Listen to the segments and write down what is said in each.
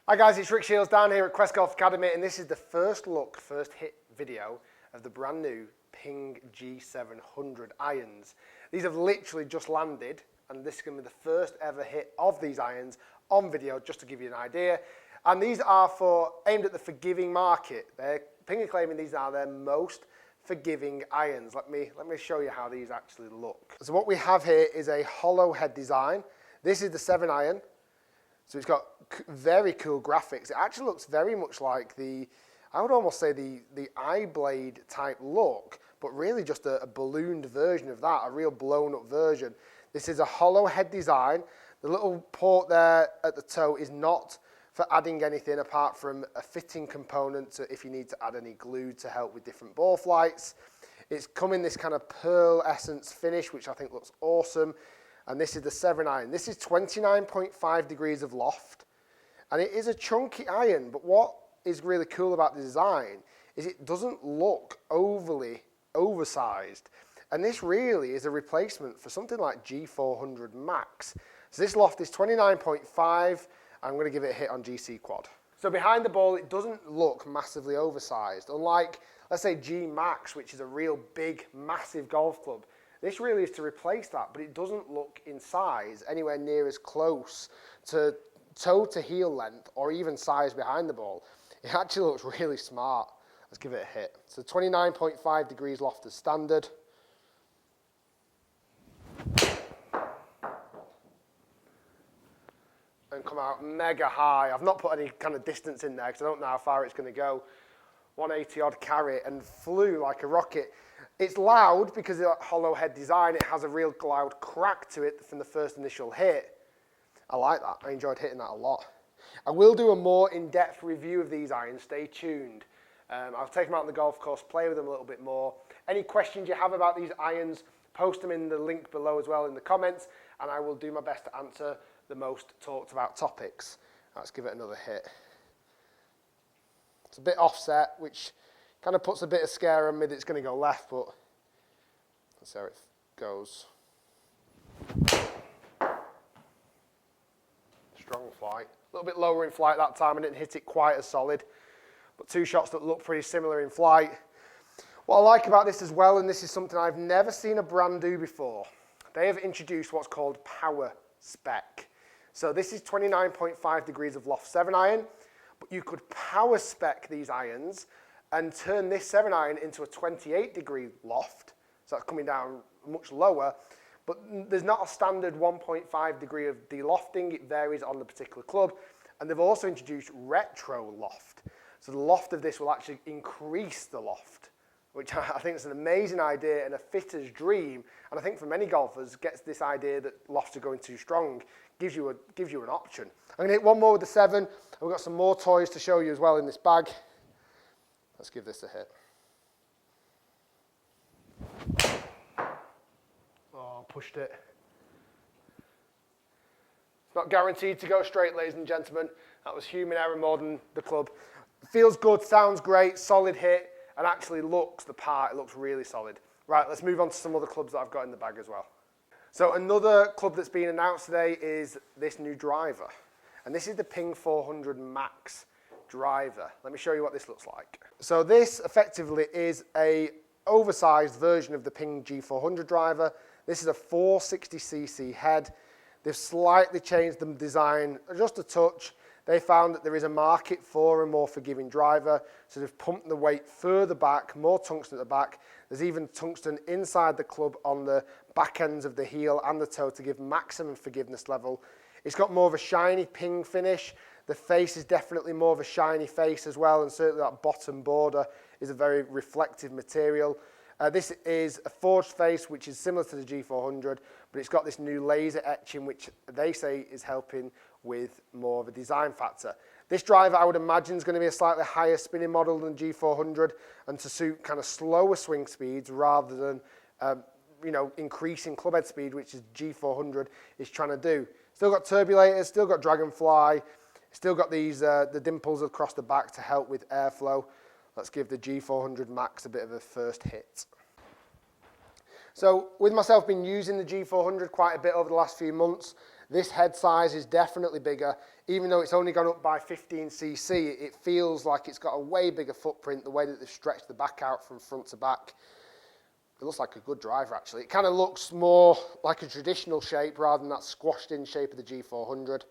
Hi guys, it's Rick Shiels down here at Quest Golf Academy, and this is the first hit video of the brand new Ping G700 irons. These have literally just landed, and this is going to be the first ever hit of these irons on video, just to give you an idea. And these are aimed at the forgiving market. Ping are claiming these are their most forgiving irons. Let me show you how these actually look. So what we have here is a hollow head design. This is the 7 iron. So it's got very cool graphics. It actually looks very much like I would almost say the iBlade type look, but really just a ballooned version of that, a real blown up version. This is a hollow head design. The little port there at the toe is not for adding anything apart from a fitting component if you need to add any glue to help with different ball flights. It's come in this kind of pearl essence finish, which I think looks awesome. And this is the 7 iron. This is 29.5 degrees of loft. And it is a chunky iron, but what is really cool about the design is it doesn't look overly oversized. And this really is a replacement for something like G400 Max. So this loft is 29.5. I'm going to give it a hit on GC quad. So behind the ball, it doesn't look massively oversized. Unlike, let's say, G Max, which is a real big, massive golf club. This really is to replace that, but it doesn't look in size anywhere near as close to toe to heel length or even size behind the ball. It actually looks really smart. Let's give it a hit. So 29.5 degrees loft as standard. And come out mega high. I've not put any kind of distance in there because I don't know how far it's going to go. 180 odd carry and flew like a rocket. It's loud because of that hollow head design. It has a real loud crack to it from the first initial hit. I like that. I enjoyed hitting that a lot. I will do a more in-depth review of these irons. Stay tuned. I'll take them out on the golf course, play with them a little bit more. Any questions you have about these irons, post them in the link below as well in the comments, and I will do my best to answer the most talked about topics. Let's give it another hit. It's a bit offset, which kind of puts a bit of scare on me that it's going to go left, but let's see how it goes. Strong flight. A little bit lower in flight that time. I didn't hit it quite as solid, but two shots that look pretty similar in flight. What I like about this as well, and this is something I've never seen a brand do before, they have introduced what's called power spec. So this is 29.5 degrees of loft 7 iron, but you could power spec these irons and turn this 7 iron into a 28 degree loft. So that's coming down much lower, but there's not a standard 1.5 degree of delofting. It varies on the particular club. And they've also introduced retro loft. So the loft of this will actually increase the loft, which I think is an amazing idea and a fitter's dream. And I think for many golfers, gets this idea that lofts are going too strong, gives you an option. I'm gonna hit one more with the 7. We've got some more toys to show you as well in this bag. Let's give this a hit. Oh, pushed it. It's not guaranteed to go straight, ladies and gentlemen. That was human error more than the club. Feels good, sounds great, solid hit, and actually looks the part. It looks really solid. Right, let's move on to some other clubs that I've got in the bag as well. So another club that's been announced today is this new driver. And this is the Ping 400 Max driver. Let me show you what this looks like. So this effectively is a oversized version of the Ping G400 driver. This is a 460cc head. They've slightly changed the design just a touch. They found that there is a market for a more forgiving driver, so they've pumped the weight further back, more tungsten at the back. There's even tungsten inside the club on the back ends of the heel and the toe to give maximum forgiveness level. It's got more of a shiny Ping finish. The face is definitely more of a shiny face as well, and certainly that bottom border is a very reflective material. This is a forged face, which is similar to the G400, but it's got this new laser etching, which they say is helping with more of a design factor. This driver, I would imagine, is going to be a slightly higher spinning model than G400, and to suit kind of slower swing speeds rather than increasing clubhead speed, which is G400 is trying to do. Still got turbulators, still got dragonfly, still got these the dimples across the back to help with airflow. Let's give the G400 Max a bit of a first hit. So with myself been using the G400 quite a bit over the last few months, This head size is definitely bigger. Even though it's only gone up by 15cc, it feels like it's got a way bigger footprint, the way that they've stretched the back out from front to back. It looks like a good driver, actually. It kind of looks more like a traditional shape rather than that squashed in shape of the G400.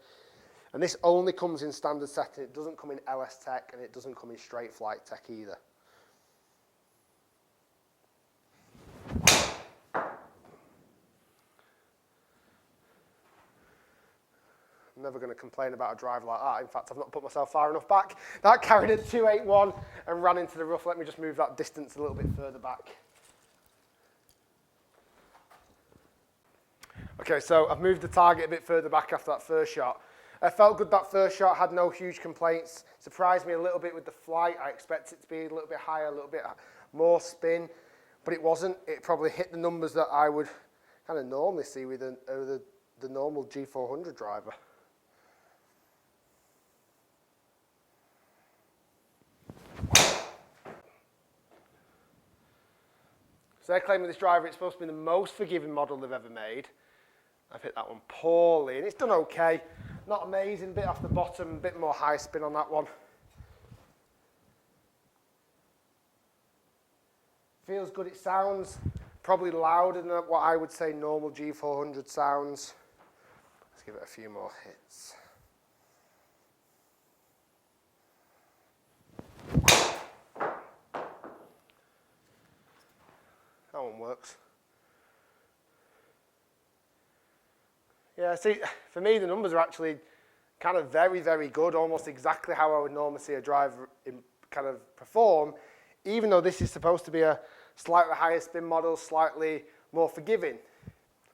And this only comes in standard setting. It doesn't come in LS Tech, and it doesn't come in straight flight tech either. I'm never going to complain about a drive like that. In fact, I've not put myself far enough back. That carried at 281 and ran into the rough. Let me just move that distance a little bit further back. Okay, so I've moved the target a bit further back after that first shot. I felt good that first shot, had no huge complaints. Surprised me a little bit with the flight. I expected it to be a little bit higher, a little bit more spin, but it wasn't. It probably hit the numbers that I would kind of normally see with the normal G400 driver. So they're claiming this driver, it's supposed to be the most forgiving model they've ever made. I've hit that one poorly, and it's done okay. Not amazing, bit off the bottom, a bit more high spin on that one. Feels good, it sounds probably louder than what I would say normal G400 sounds. Let's give it a few more hits. That one works. Yeah, see, for me, the numbers are actually kind of very, very good, almost exactly how I would normally see a driver kind of perform, even though this is supposed to be a slightly higher spin model, slightly more forgiving.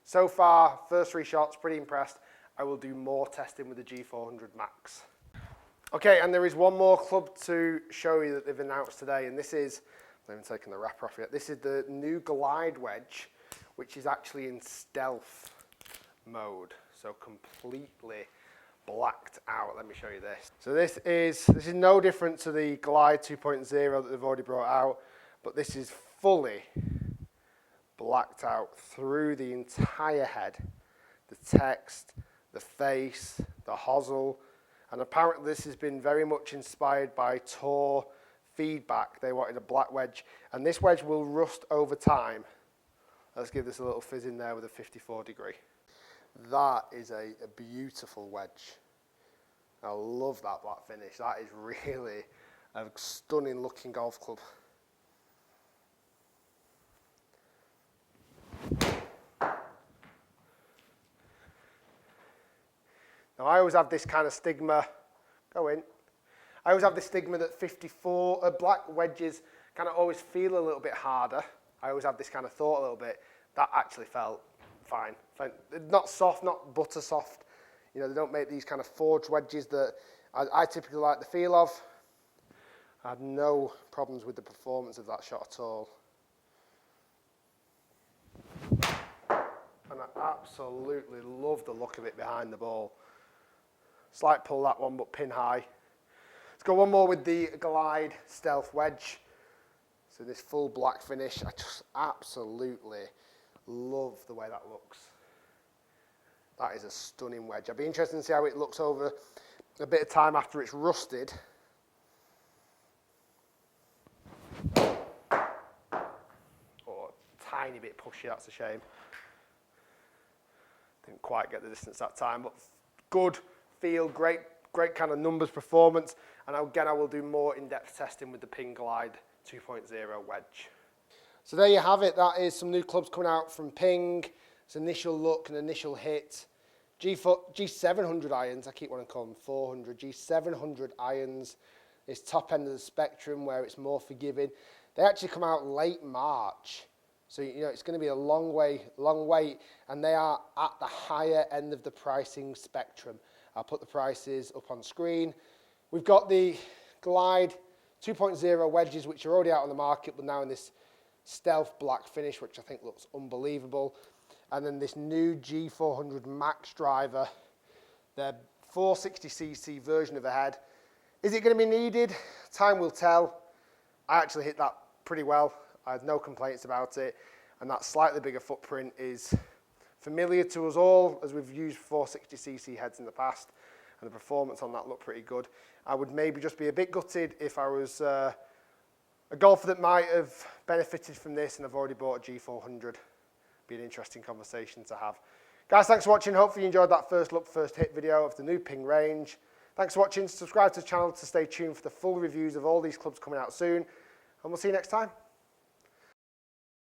So far, first 3 shots, pretty impressed. I will do more testing with the G400 Max. Okay, and there is one more club to show you that they've announced today, and this is, I haven't even taken the wrapper off yet, this is the new Glide wedge, which is actually in stealth mode, so completely blacked out. Let me show you this. So this is no different to the Glide 2.0 that they've already brought out, but this is fully blacked out through the entire head, the text, the face, the hosel, and apparently this has been very much inspired by Tour feedback. They wanted a black wedge, and this wedge will rust over time. Let's give this a little fizz in there with a 54 degree. That is a beautiful wedge. I love that black finish. That is really a stunning looking golf club. Now I always have this kind of stigma, I always have this stigma that black wedges kind of always feel a little bit harder. I always have this kind of thought a little bit. That actually felt fine. Not soft, not butter soft. You know, they don't make these kind of forged wedges that I typically like the feel of. I had no problems with the performance of that shot at all. And I absolutely love the look of it behind the ball. Slight pull that one, but pin high. Let's go one more with the Glide Stealth Wedge. So this full black finish, I just absolutely love the way that looks. That is a stunning wedge. I'd be interested to see how it looks over a bit of time after it's rusted. Oh, a tiny bit pushy, that's a shame. Didn't quite get the distance that time, but good feel, great kind of numbers performance. And again, I will do more in-depth testing with the Ping Glide 2.0 wedge. So there you have it. That is some new clubs coming out from Ping. It's initial look and initial hit. G700 irons, I keep wanting to call them 400. G700 irons is top end of the spectrum where it's more forgiving. They actually come out late March. So, you know, it's going to be a long wait, and they are at the higher end of the pricing spectrum. I'll put the prices up on screen. We've got the Glide 2.0 wedges, which are already out on the market, but now in this stealth black finish, which I think looks unbelievable. And then this new G400 Max driver, their 460cc version of a head. Is it going to be needed? Time will tell. I actually hit that pretty well. I had no complaints about it. And that slightly bigger footprint is familiar to us all, as we've used 460cc heads in the past, and the performance on that looked pretty good. I would maybe just be a bit gutted if I was a golfer that might have benefited from this and I've already bought a G400. Be an interesting conversation to have. Guys, thanks for watching. Hopefully you enjoyed that first look, first hit video of the new Ping range. Thanks for watching. Subscribe to the channel to stay tuned for the full reviews of all these clubs coming out soon. And we'll see you next time.